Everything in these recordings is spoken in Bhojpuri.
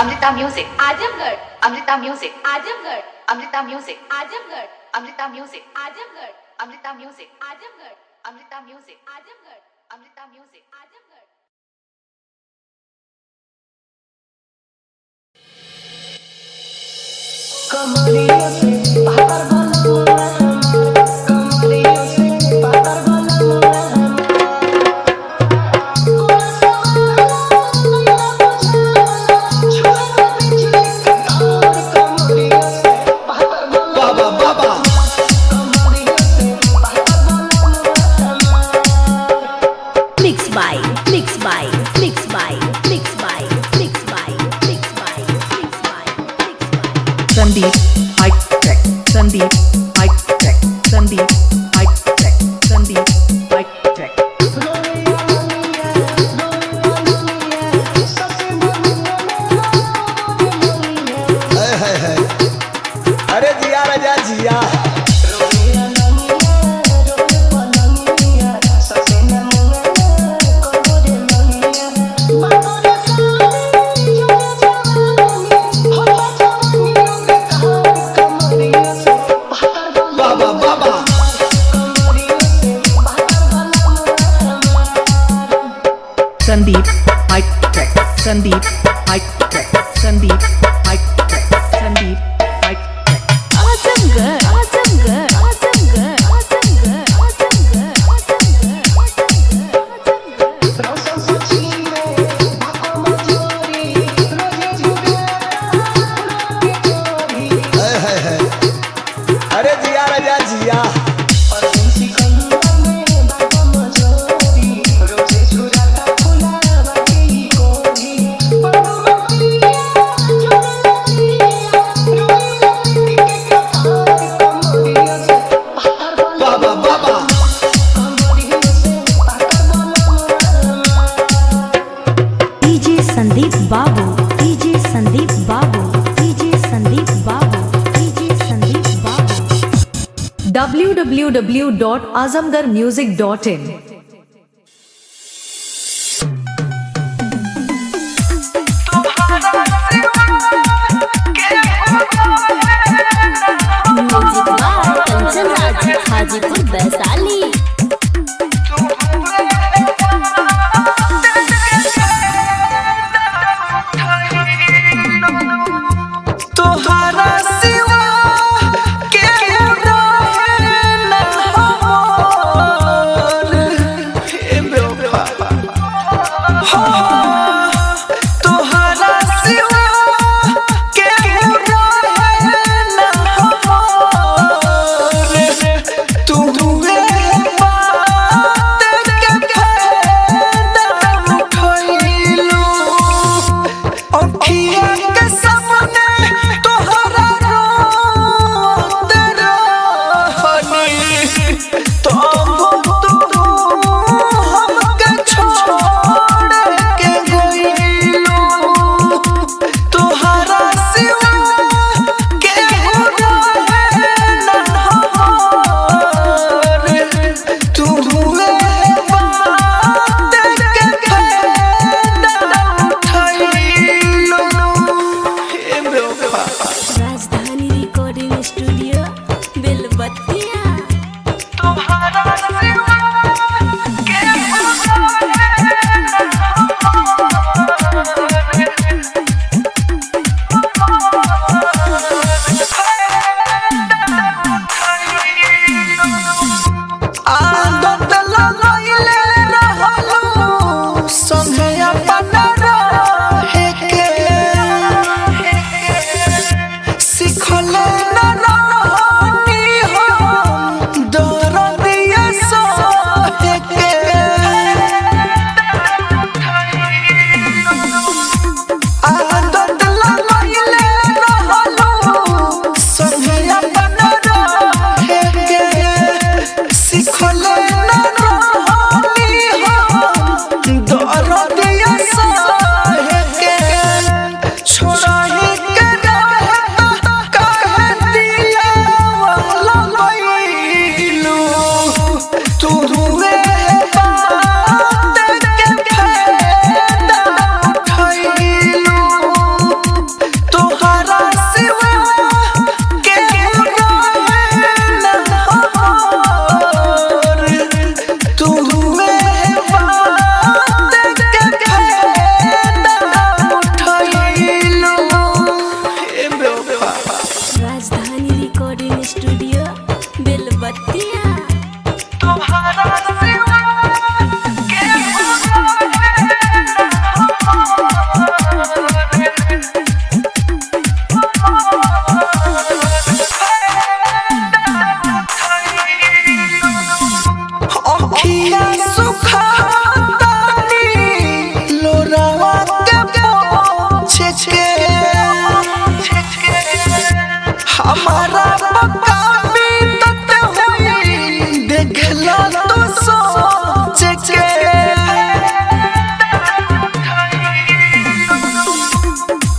Amrita music Azamgarh, Amrita music Azamgarh, Amrita music Azamgarh, Amrita music Azamgarh, Amrita music Azamgarh, Amrita music Azamgarh, Amrita music Azamgarh. कमरियों से पातर बना कमरियों से पातर बना Sandeep, mic check. Sandeep, mic check. Sandeep, mic check. Sandeep, mic check. अरे जिया राजा जिया Sandeep, mic check. Sandeep, mic check. Sandeep, mic check. Sandeep, mic check. Azamgarh, Azamgarh, Azamgarh, Azamgarh, Azamgarh, Azamgarh, रोशन सची में बापा मजोरी रोजे जुगे चोरी अरे जिया राजा जिया और तुमसी कंधा में बापा मजोरी रोजे झुराता फुला बाकी कोरी पड़ोसिया संदीप बाबू, डीजे संदीप बाबू, डीजे संदीप बाबू, डीजे संदीप बाबू। www.azamgarmusic.in music by Kanchan Raj, Hajipur Vaishali. तोहरा सिवा के रहे न हमर हे बेवफा हो तोहरा सिवा के रहे न हमर तू हुए बात के फायदा उठैलू अखिया के सामने तोहरा रोत रहनी तो हमके छोड़ के गइलू तोहरा सिवा के रहे न हमर तू हुए बात के फायदा उठैलू के हमारा मकामी तत हुई देखला तो सोच के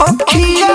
अखिया